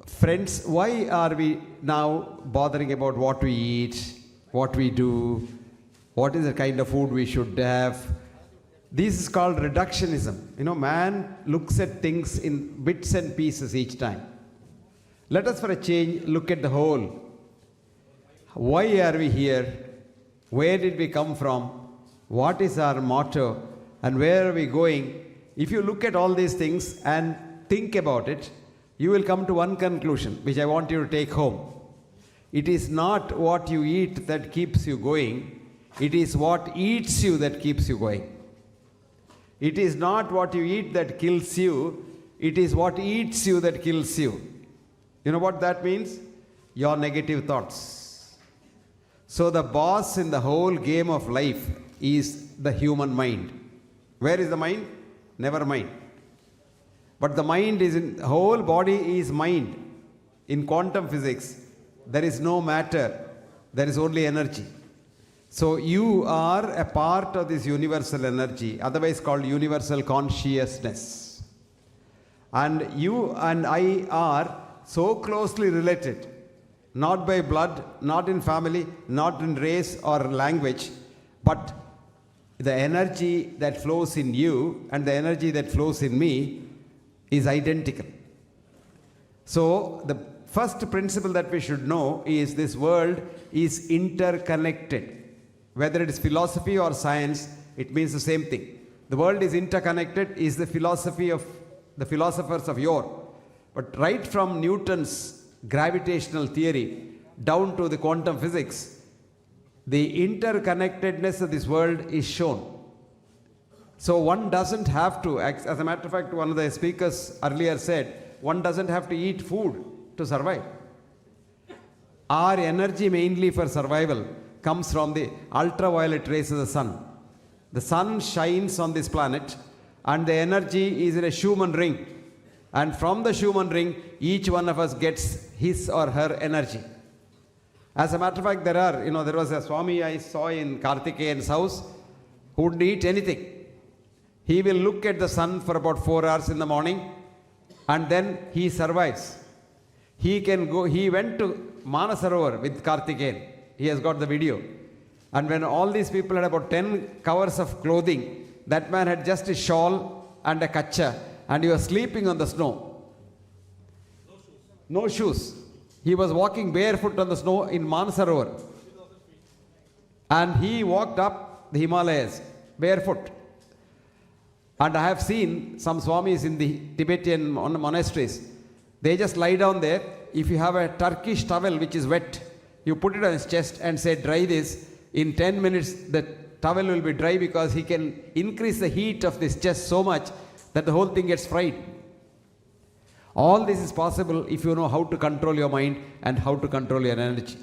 Friends, why are we now bothering about what we eat, what we do, what is the kind of food we should have? This is called reductionism. Man looks at things in bits and pieces each time. Let us, for a change, look at the whole. Why are we here? Where did we come from? What is our motto? And where are we going? If you look at all these things and think about it, you will come to one conclusion, which I want you to take home. It is not what you eat that keeps you going. It is what eats you that keeps you going. It is not what you eat that kills you. It is what eats you that kills you. You know what that means? Your negative thoughts. So the boss in the whole game of life is the human mind. Where is the mind? Never mind. But the mind is in, whole body is mind. In quantum physics, there is no matter, there is only energy. So you are a part of this universal energy, otherwise called universal consciousness. And you and I are so closely related, not by blood, not in family, not in race or language, but the energy that flows in you and the energy that flows in me is identical. So the first principle that we should know is this world is interconnected. Whether it is philosophy or science, it means the same thing. The world is interconnected is the philosophy of the philosophers of yore. But right from Newton's gravitational theory down to the quantum physics, the interconnectedness of this world is shown. So one doesn't have to, as a matter of fact, one of the speakers earlier said, one doesn't have to eat food to survive. Our energy mainly for survival comes from the ultraviolet rays of the sun. The sun shines on this planet and the energy is in a Schumann ring. And from the Schumann ring, each one of us gets his or her energy. As a matter of fact, there was a Swami I saw in Karthikeyan's house who wouldn't eat anything. He will look at the sun for about 4 hours in the morning and then he survives. He went to Manasarovar with Karthikeyan. He has got the video. And when all these people had about 10 covers of clothing, that man had just a shawl and a kacha and he was sleeping on the snow. No shoes. He was walking barefoot on the snow in Manasarovar. And he walked up the Himalayas barefoot. And I have seen some Swamis in the Tibetan monasteries. They just lie down there. If you have a Turkish towel which is wet, you put it on his chest and say, dry this. In 10 minutes, the towel will be dry because he can increase the heat of this chest so much that the whole thing gets fried. All this is possible if you know how to control your mind and how to control your energy.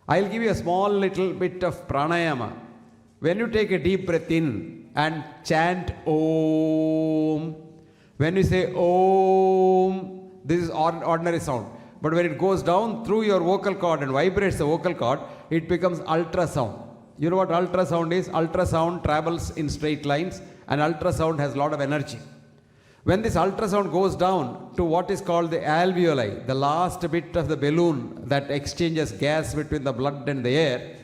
I'll give you a small little bit of pranayama. When you take a deep breath in and chant Om, when you say Om, this is ordinary sound. But when it goes down through your vocal cord and vibrates the vocal cord, it becomes ultrasound. You know what ultrasound is? Ultrasound travels in straight lines and ultrasound has a lot of energy. When this ultrasound goes down to what is called the alveoli, the last bit of the balloon that exchanges gas between the blood and the air,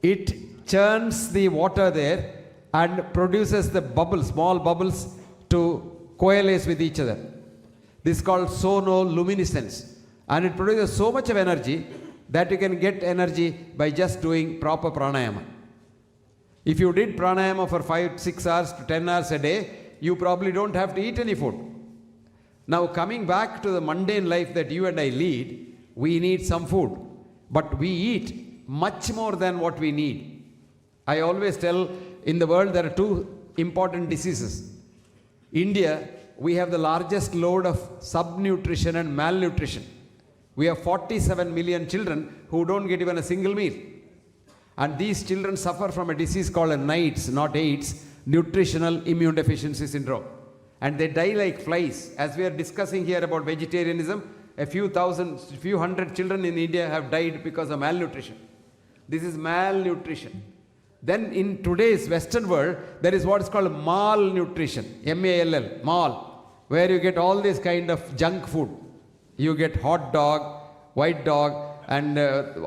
it churns the water there and produces the bubbles, small bubbles to coalesce with each other. This is called sonoluminescence. And it produces so much of energy that you can get energy by just doing proper pranayama. If you did pranayama for 5-6 hours to 10 hours a day, you probably don't have to eat any food. Now coming back to the mundane life that you and I lead, we need some food. But we eat much more than what we need. I always tell, in the world there are 2 important diseases. India, we have the largest load of subnutrition and malnutrition. We have 47 million children who don't get even a single meal. And these children suffer from a disease called NIDS, not AIDS, nutritional immune deficiency syndrome. And they die like flies. As we are discussing here about vegetarianism, a few hundred children in India have died because of malnutrition. This is malnutrition. Then in today's Western world, there is what is called malnutrition, M-A-L-L, mal, where you get all this kind of junk food. You get hot dog, white dog, and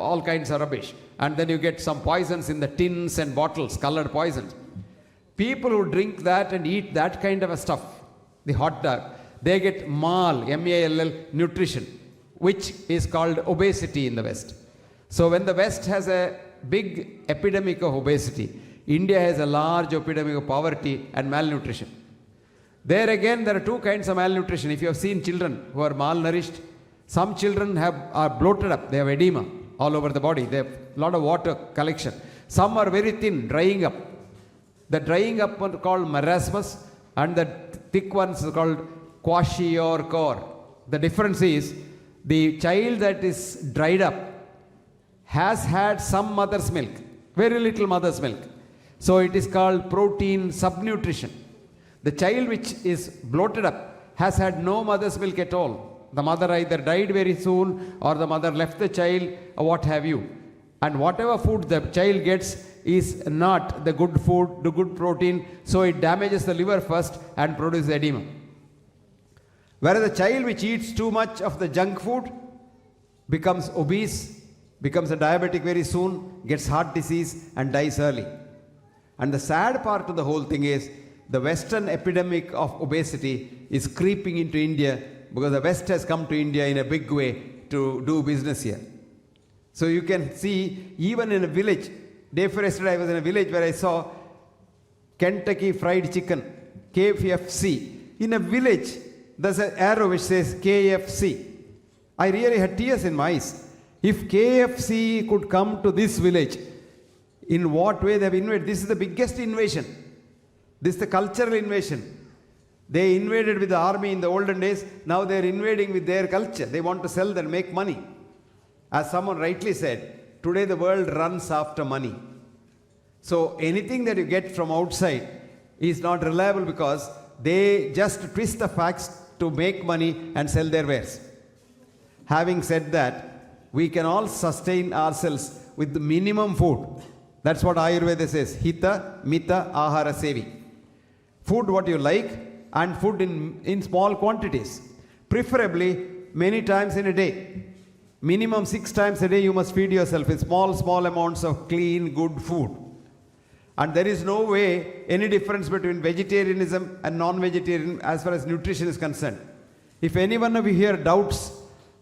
all kinds of rubbish. And then you get some poisons in the tins and bottles, colored poisons. People who drink that and eat that kind of a stuff, the hot dog, they get MAL, M-A-L-L, nutrition, which is called obesity in the West. So when the West has a big epidemic of obesity, India has a large epidemic of poverty and malnutrition. There again, there are two kinds of malnutrition. If you have seen children who are malnourished, some children are bloated up, they have edema all over the body, they have a lot of water collection. Some are very thin, drying up. The drying up one called marasmus, and the thick ones are called kwashiorkor. The difference is, the child that is dried up has had some mother's milk, very little mother's milk. So it is called protein subnutrition. The child which is bloated up has had no mother's milk at all. The mother either died very soon or the mother left the child or what have you. And whatever food the child gets is not the good food, the good protein, so it damages the liver first and produces edema. Whereas the child which eats too much of the junk food becomes obese, becomes a diabetic very soon, gets heart disease and dies early. And the sad part of the whole thing is, the Western epidemic of obesity is creeping into India because the West has come to India in a big way to do business here. So you can see, even in a village, day before yesterday I was in a village where I saw Kentucky Fried Chicken, KFC. In a village, there's an arrow which says KFC. I really had tears in my eyes. If KFC could come to this village, in what way they have invaded? This is the biggest invasion. This is the cultural invasion. They invaded with the army in the olden days. Now they are invading with their culture. They want to sell and make money. As someone rightly said, today the world runs after money. So anything that you get from outside is not reliable because they just twist the facts to make money and sell their wares. Having said that, we can all sustain ourselves with the minimum food. That's what Ayurveda says. Hita, Mita, Ahara, Sevi. Food what you like and food in small quantities. Preferably many times in a day. Minimum 6 times a day you must feed yourself with small amounts of clean, good food. And there is no way any difference between vegetarianism and non-vegetarian as far as nutrition is concerned. If any one of you here doubts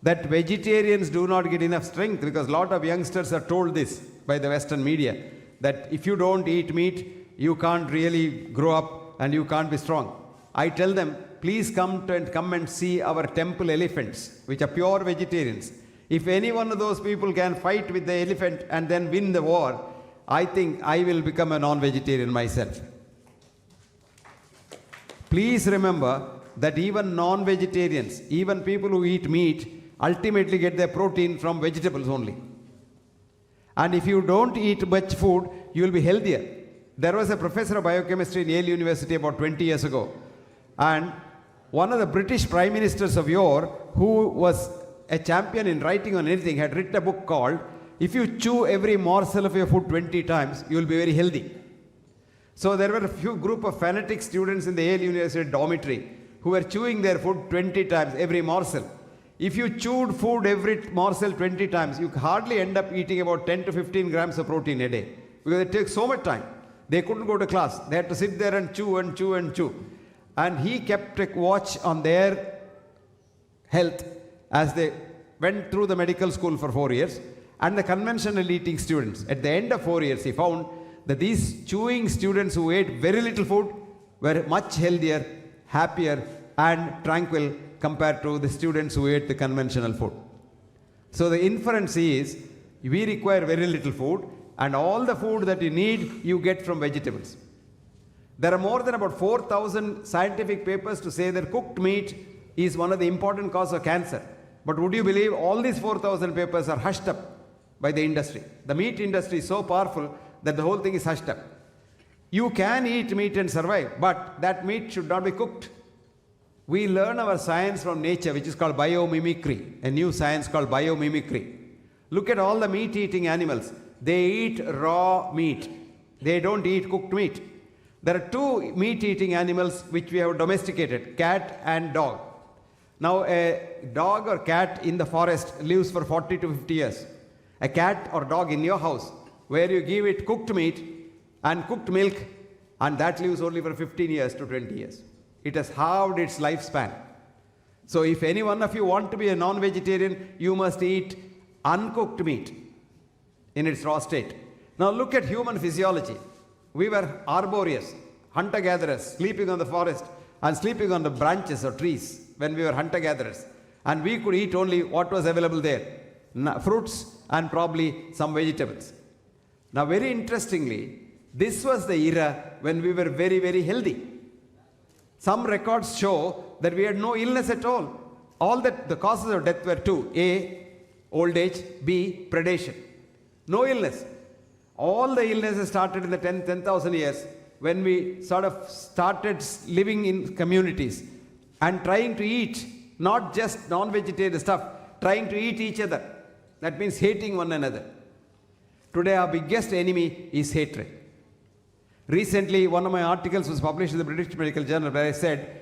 that vegetarians do not get enough strength, because a lot of youngsters are told this by the Western media, that if you don't eat meat, you can't really grow up and you can't be strong. I tell them, please come and see our temple elephants, which are pure vegetarians. If any one of those people can fight with the elephant and then win the war, I think I will become a non-vegetarian myself. Please remember that even non-vegetarians, even people who eat meat, ultimately get their protein from vegetables only. And if you don't eat much food, you will be healthier. There was a professor of biochemistry in Yale University about 20 years ago. And one of the British prime ministers of yore, who was a champion in writing on anything, had written a book called, If You Chew Every Morsel of Your Food 20 times, you will be very healthy. So there were a few group of fanatic students in the Yale University dormitory who were chewing their food 20 times, every morsel. If you chewed food every morsel 20 times, you hardly end up eating about 10 to 15 grams of protein a day. Because it takes so much time. They couldn't go to class. They had to sit there and chew and chew and chew. And he kept a watch on their health as they went through the medical school for 4 years. And the conventional eating students, at the end of 4 years, he found that these chewing students who ate very little food were much healthier, happier, and tranquil compared to the students who ate the conventional food. So the inference is, we require very little food, and all the food that you need, you get from vegetables. There are more than about 4,000 scientific papers to say that cooked meat is one of the important causes of cancer. But would you believe all these 4,000 papers are hushed up by the industry? The meat industry is so powerful that the whole thing is hushed up. You can eat meat and survive, but that meat should not be cooked. We learn our science from nature, which is called biomimicry, a new science called biomimicry. Look at all the meat-eating animals. They eat raw meat. They don't eat cooked meat. There are two meat-eating animals which we have domesticated, cat and dog. Now, a dog or cat in the forest lives for 40 to 50 years. A cat or dog in your house, where you give it cooked meat and cooked milk, and that lives only for 15 years to 20 years. It has halved its lifespan. So, if any one of you want to be a non-vegetarian, you must eat uncooked meat in its raw state. Now, look at human physiology. We were arboreous, hunter-gatherers, sleeping on the forest and sleeping on the branches or trees when we were hunter-gatherers. And we could eat only what was available there, fruits and probably some vegetables. Now, very interestingly, this was the era when we were very, very healthy. Some records show that we had no illness at all. All that the causes of death were two: A, old age; B, predation. No illness. All the illnesses started in the 10,000 years when we sort of started living in communities and trying to eat not just non-vegetarian stuff, trying to eat each other. That means hating one another. Today our biggest enemy is hatred. Recently, one of my articles was published in the British Medical Journal where I said,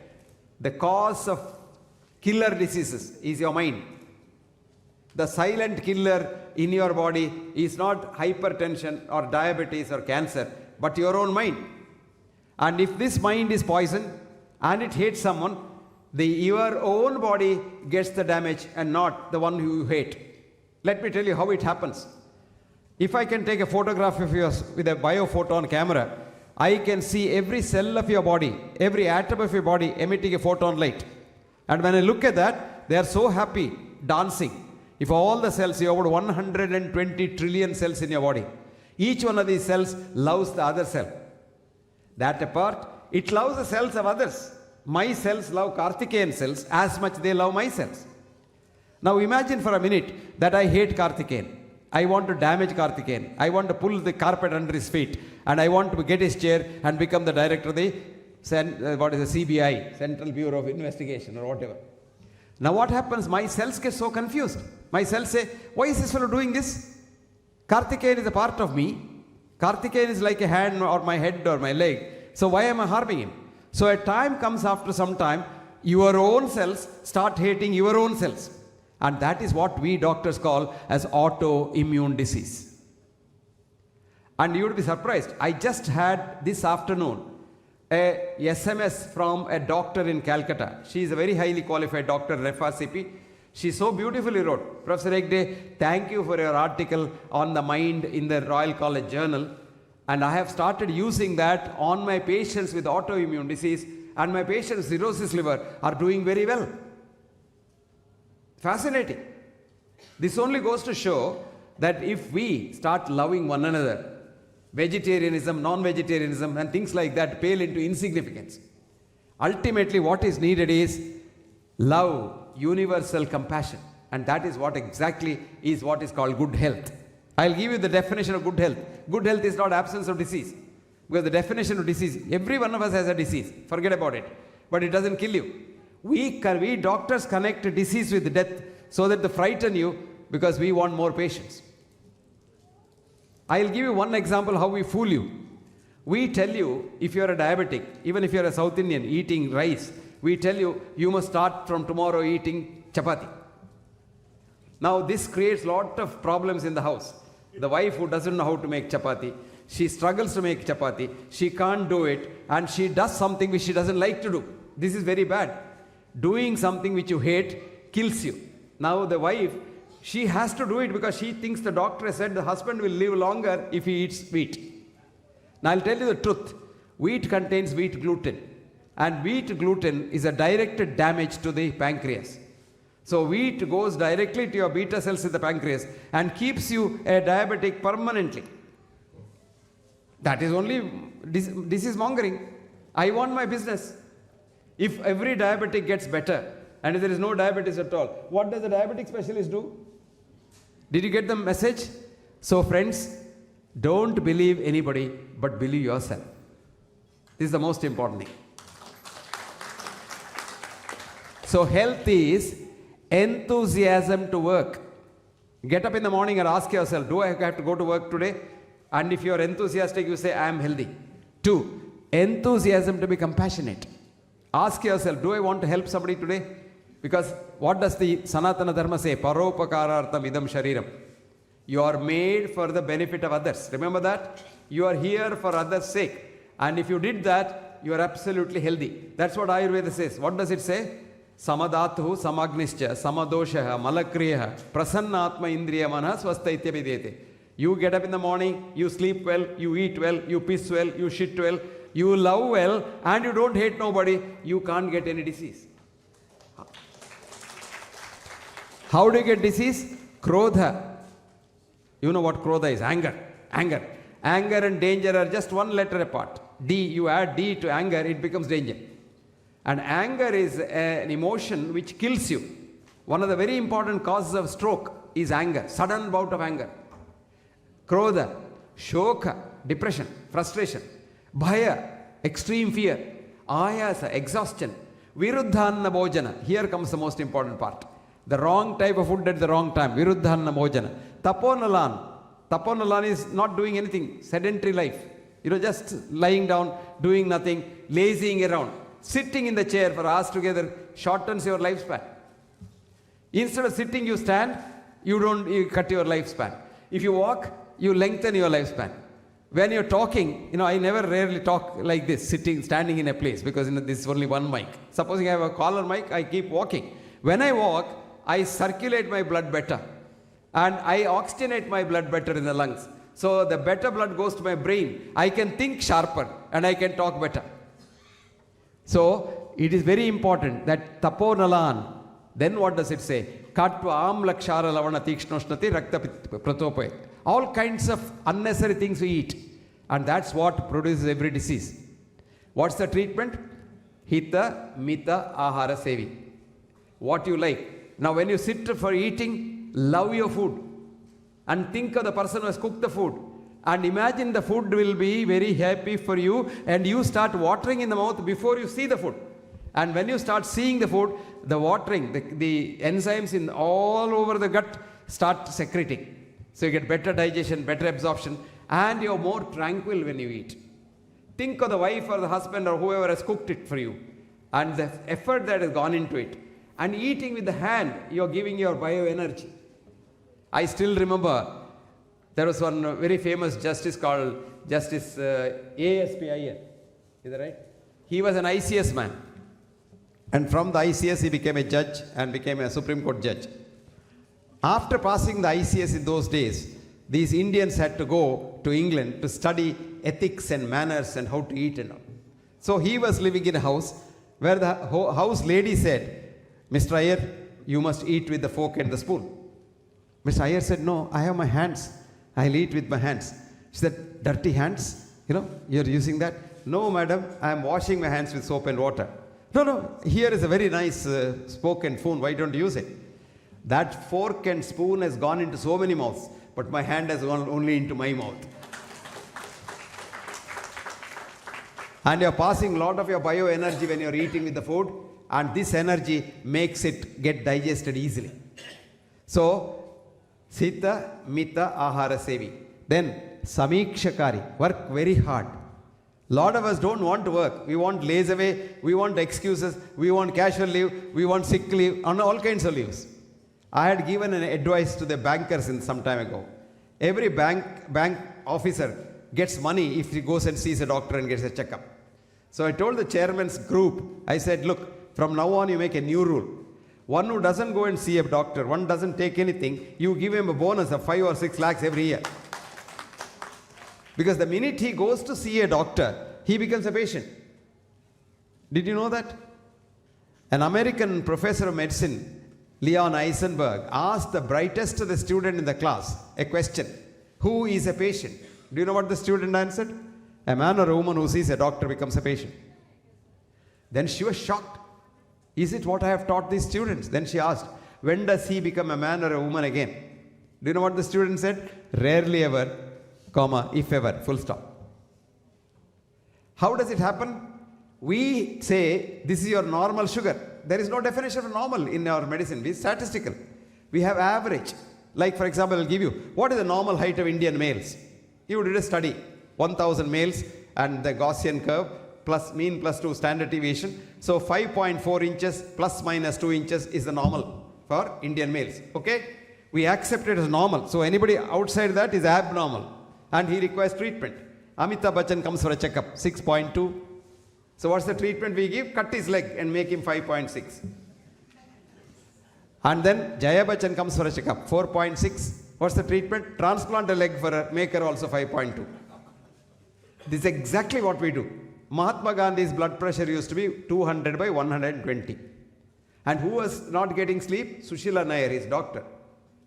the cause of killer diseases is your mind. The silent killer in your body is not hypertension or diabetes or cancer, but your own mind. And if this mind is poisoned and it hates someone, your own body gets the damage and not the one who you hate. Let me tell you how it happens. If I can take a photograph of yours with a biophoton camera, I can see every cell of your body, every atom of your body emitting a photon light. And when I look at that, they are so happy, dancing. If all the cells, you have about 120 trillion cells in your body. Each one of these cells loves the other cell. That apart, it loves the cells of others. My cells love Karthikeyan cells as much they love my cells. Now imagine for a minute that I hate Karthikeyan. I want to damage Karthikeyan. I want to pull the carpet under his feet. And I want to get his chair and become the director of the CBI, Central Bureau of Investigation or whatever. Now what happens? My cells get so confused. My cells say, why is this fellow doing this? Karthikeyan is a part of me. Karthikeyan is like a hand or my head or my leg. So why am I harming him? So a time comes after some time, your own cells start hating your own cells. And that is what we doctors call as autoimmune disease. And you would be surprised. I just had this afternoon a SMS from a doctor in Calcutta. She is a very highly qualified doctor, Refa CP. She so beautifully wrote, Professor Hegde, thank you for your article on the mind in the Royal College Journal. And I have started using that on my patients with autoimmune disease, and my patients with cirrhosis liver are doing very well. Fascinating. This only goes to show that if we start loving one another, vegetarianism, non-vegetarianism, and things like that pale into insignificance. Ultimately, what is needed is love, universal compassion. And that is what exactly is what is called good health. I'll give you the definition of good health. Good health is not absence of disease. Because the definition of disease, every one of us has a disease. Forget about it. But it doesn't kill you. We doctors connect disease with death so that they frighten you because we want more patients. I'll give you one example how we fool you. We tell you, if you're a diabetic, even if you're a South Indian eating rice, we tell you, you must start from tomorrow eating chapathi. Now this creates a lot of problems in the house. The wife who doesn't know how to make chapathi, she struggles to make chapathi, she can't do it, and she does something which she doesn't like to do. This is very bad. Doing something which you hate kills you. Now the wife, she has to do it because she thinks the doctor has said the husband will live longer if he eats wheat. Now I'll tell you the truth. Wheat contains wheat gluten. And wheat gluten is a direct damage to the pancreas. So wheat goes directly to your beta cells in the pancreas and keeps you a diabetic permanently. That is only disease mongering. I want my business. If every diabetic gets better and if there is no diabetes at all, what does the diabetic specialist do? Did you get the message? So friends, don't believe anybody but believe yourself. This is the most important thing. So health is enthusiasm to work. Get up in the morning and ask yourself, do I have to go to work today? And if you are enthusiastic, you say, I am healthy. 2, enthusiasm to be compassionate. Ask yourself, do I want to help somebody today? Because what does the Sanatana Dharma say? Paropakarartham idam shariram. You are made for the benefit of others. Remember that? You are here for others' sake. And if you did that, you are absolutely healthy. That's what Ayurveda says. What does it say? Samadatuhu samagnischa samadoshaha malakriyaha prasannatma indriyamana swastaitya videte. You get up in the morning, you sleep well, you eat well, you piss well, you shit well, you love well, and you don't hate nobody, you can't get any disease. How do you get disease? Krodha. You know what krodha is? Anger. Anger. Anger and danger are just one letter apart. D, you add D to anger, it becomes danger. And anger is an emotion which kills you. One of the very important causes of stroke is anger, sudden bout of anger. Krodha, shoka, depression, frustration. Bhaya, extreme fear. Ayasa, exhaustion. Viruddhanna bhojana. Here comes the most important part. The wrong type of food at the wrong time. Viruddhanna bhojana. Taponalan. Taponalan is not doing anything. Sedentary life. Just lying down, doing nothing, lazying around. Sitting in the chair for hours together shortens your lifespan. Instead of sitting, you stand, you cut your lifespan. If you walk, you lengthen your lifespan. When you're talking, I rarely talk like this, standing in a place, because this is only one mic. Supposing I have a collar mic, I keep walking. When I walk, I circulate my blood better. And I oxygenate my blood better in the lungs. So the better blood goes to my brain. I can think sharper and I can talk better. So it is very important that taponalan. Then what does it say? Katva amlakshara lavana tikshnoshnati rakta pratopay. All kinds of unnecessary things we eat. And that's what produces every disease. What's the treatment? Hita mita ahara sevi. What you like. Now when you sit for eating, love your food. And think of the person who has cooked the food. And imagine the food will be very happy for you. And you start watering in the mouth before you see the food. And when you start seeing the food, the watering, the enzymes in all over the gut start secreting. So you get better digestion, better absorption, and you're more tranquil when you eat. Think of the wife or the husband or whoever has cooked it for you, and the effort that has gone into it. And eating with the hand, you're giving your bioenergy. I still remember there was one very famous justice called Justice A.S.P. Iyer. Is that right? He was an ICS man. And from the ICS, he became a judge and became a Supreme Court judge. After passing the ICS in those days, these Indians had to go to England to study ethics and manners and how to eat and all. So he was living in a house where the house lady said, Mr. Iyer, you must eat with the fork and the spoon. Mr. Iyer said, no, I have my hands. I'll eat with my hands. She said, dirty hands? You're using that? No, madam, I'm washing my hands with soap and water. No, here is a very nice fork and spoon. Why don't you use it? That fork and spoon has gone into so many mouths, but my hand has gone only into my mouth. And you're passing a lot of your bioenergy when you're eating with the food, and this energy makes it get digested easily. So, Sita, Mita, Ahara Sevi. Then, Samikshakari, work very hard. Lot of us don't want to work. We want lazy away, we want excuses, we want casual leave, we want sick leave, and all kinds of leaves. I had given an advice to the bankers some time ago. Every bank officer gets money if he goes and sees a doctor and gets a checkup. So I told the chairman's group, I said, look, from now on you make a new rule. One who doesn't go and see a doctor, one doesn't take anything, you give him a bonus of 5 or 6 lakhs every year. Because the minute he goes to see a doctor, he becomes a patient. Did you know that? An American professor of medicine, Leon Eisenberg, asked the brightest of the student in the class a question. Who is a patient? Do you know what the student answered? A man or a woman who sees a doctor becomes a patient. Then she was shocked. Is it what I have taught these students? Then she asked, when does he become a man or a woman again? Do you know what the student said? Rarely ever, comma, if ever, full stop. How does it happen? We say, this is your normal sugar. There is no definition of normal in our medicine. We statistical. We have average. Like, for example, I'll give you, what is the normal height of Indian males? You did a study, 1,000 males and the Gaussian curve, plus mean plus 2 standard deviation. So 5.4 inches plus minus 2 inches is the normal for Indian males. Okay? We accept it as normal. So anybody outside that is abnormal and he requires treatment. Amitabh Bachchan comes for a checkup, 6.2. So what's the treatment we give? Cut his leg and make him 5.6. And then Jaya Bachchan comes for a checkup, 4.6. What's the treatment? Transplant a leg for her, make her also 5.2. This is exactly what we do. Mahatma Gandhi's blood pressure used to be 200 by 120. And who was not getting sleep? Sushila Nair, his doctor.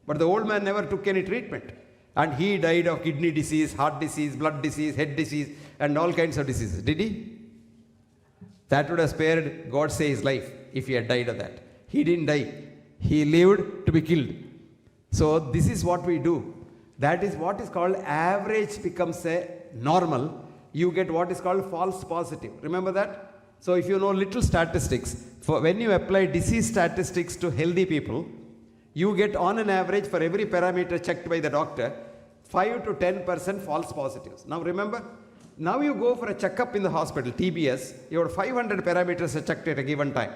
But the old man never took any treatment. And he died of kidney disease, heart disease, blood disease, head disease, and all kinds of diseases. Did he? That would have spared, God say, his life if he had died of that. He didn't die. He lived to be killed. So this is what we do. That is what is called average becomes a normal. You get what is called false positive. Remember that? So if you know little statistics, for when you apply disease statistics to healthy people, you get on an average for every parameter checked by the doctor, 5 to 10% false positives. Now remember, now you go for a checkup in the hospital, TBS, your 500 parameters are checked at a given time.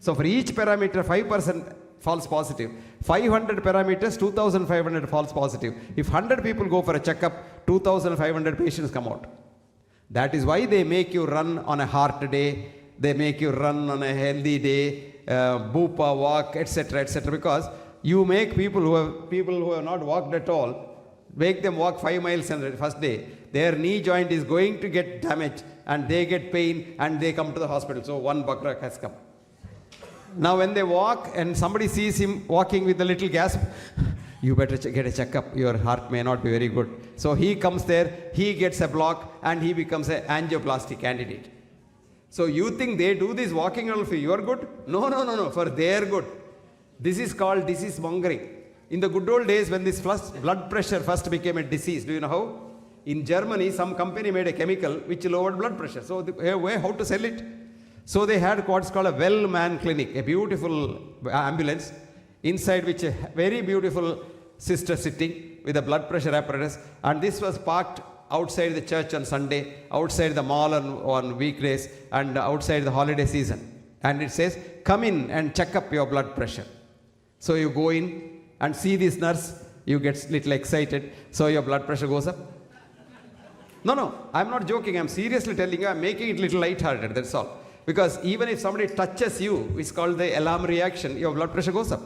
So for each parameter, 5% false positive. 500 parameters, 2,500 false positive. If 100 people go for a checkup, 2,500 patients come out. That is why they make you run on a heart day, they make you run on a healthy day, Bupa walk, etc., etc. Because you make people who have not walked at all, make them walk 5 miles on the first day. Their knee joint is going to get damaged and they get pain and they come to the hospital. So one bakrak has come. Now when they walk and somebody sees him walking with a little gasp, you better get a checkup, your heart may not be very good. So he comes there, he gets a block and he becomes an angioplasty candidate. So you think they do this walking all for your good? No, for their good. This is called disease mongering. In the good old days when this blood pressure first became a disease, do you know how? In Germany, some company made a chemical which lowered blood pressure. So how to sell it? So they had what's called a well-manned clinic, a beautiful ambulance, inside which a very beautiful sister sitting with a blood pressure apparatus. And this was parked outside the church on Sunday, outside the mall on weekdays, and outside the holiday season. And it says, come in and check up your blood pressure. So you go in and see this nurse, you get little excited, so your blood pressure goes up. No, I'm not joking, I'm seriously telling you, I'm making it little light-hearted, that's all. Because even if somebody touches you, it's called the alarm reaction, your blood pressure goes up.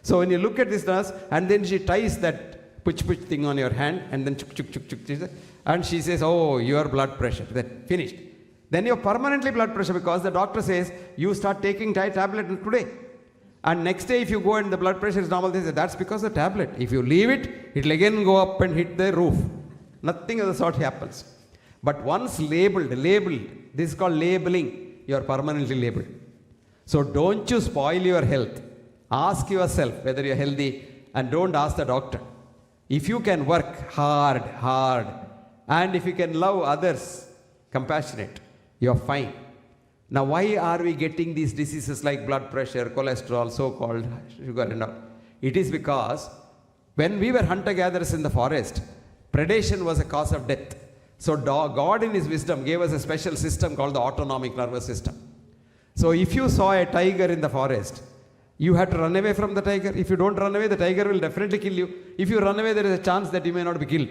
So when you look at this nurse, and then she ties that puch thing on your hand, and then chuk, and she says, oh, your blood pressure, then finished. Then you're permanently blood pressure because the doctor says, you start taking tablet today. And next day if you go and the blood pressure is normal, they say, that's because of the tablet. If you leave it, it'll again go up and hit the roof. Nothing of the sort happens. But once labeled, this is called labeling, you are permanently labeled. So don't you spoil your health. Ask yourself whether you're healthy and don't ask the doctor. If you can work hard, and if you can love others, compassionate, you're fine. Now why are we getting these diseases like blood pressure, cholesterol, so-called sugar and all? It is because when we were hunter-gatherers in the forest, predation was a cause of death. So God in His wisdom gave us a special system called the autonomic nervous system. So if you saw a tiger in the forest, you had to run away from the tiger. If you don't run away, the tiger will definitely kill you. If you run away, there is a chance that you may not be killed.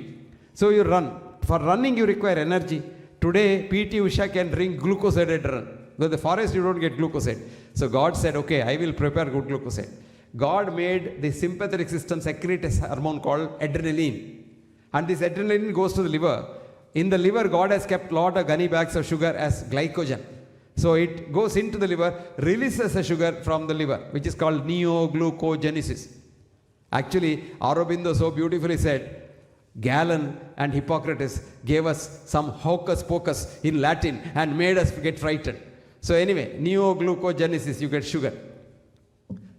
So you run. For running, you require energy. Today, P.T. Usha can drink glucoside to run. But the forest, you don't get glucoside. So God said, okay, I will prepare good glucoside. God made the sympathetic system secrete a hormone called adrenaline. And this adrenaline goes to the liver. In the liver, God has kept lot of gunny bags of sugar as glycogen. So it goes into the liver, releases the sugar from the liver, which is called neoglucogenesis. Actually, Aurobindo so beautifully said, Galen and Hippocrates gave us some hocus pocus in Latin and made us get frightened. So anyway, neoglucogenesis, you get sugar.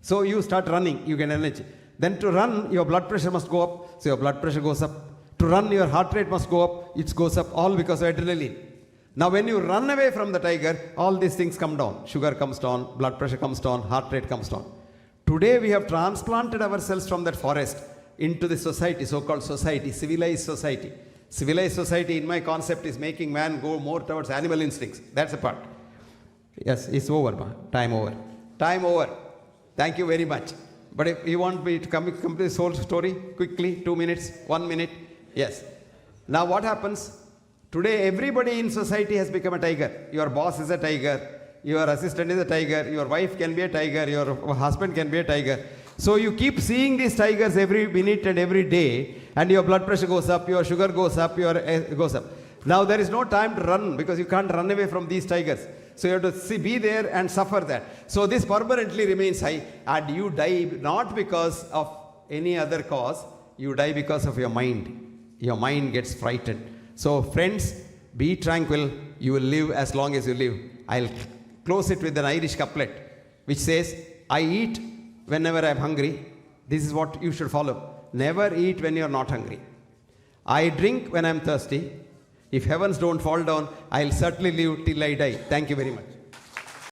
So you start running, you get energy. Then to run, your blood pressure must go up, so your blood pressure goes up. To run, your heart rate must go up, it goes up, all because of adrenaline. Now when you run away from the tiger, all these things come down. Sugar comes down, blood pressure comes down, heart rate comes down. Today we have transplanted ourselves from that forest into the society, so-called society, civilized society. Civilized society, in my concept, is making man go more towards animal instincts. That's the part. Yes, it's over. Time over. Time over. Thank you very much. But if you want me to complete this whole story quickly, 2 minutes, 1 minute, yes. Now what happens? Today everybody in society has become a tiger. Your boss is a tiger. Your assistant is a tiger. Your wife can be a tiger. Your husband can be a tiger. So you keep seeing these tigers every minute and every day, and your blood pressure goes up, your sugar goes up, your goes up. Now there is no time to run because you can't run away from these tigers. So you have to be there and suffer that. So this permanently remains high, and you die not because of any other cause, you die because of your mind. Your mind gets frightened. So friends, be tranquil, you will live as long as you live. I'll close it with an Irish couplet which says, I eat whenever I'm hungry. This is what you should follow. Never eat when you're not hungry. I drink when I'm thirsty. If heavens don't fall down, I'll certainly live till I die. Thank you very much.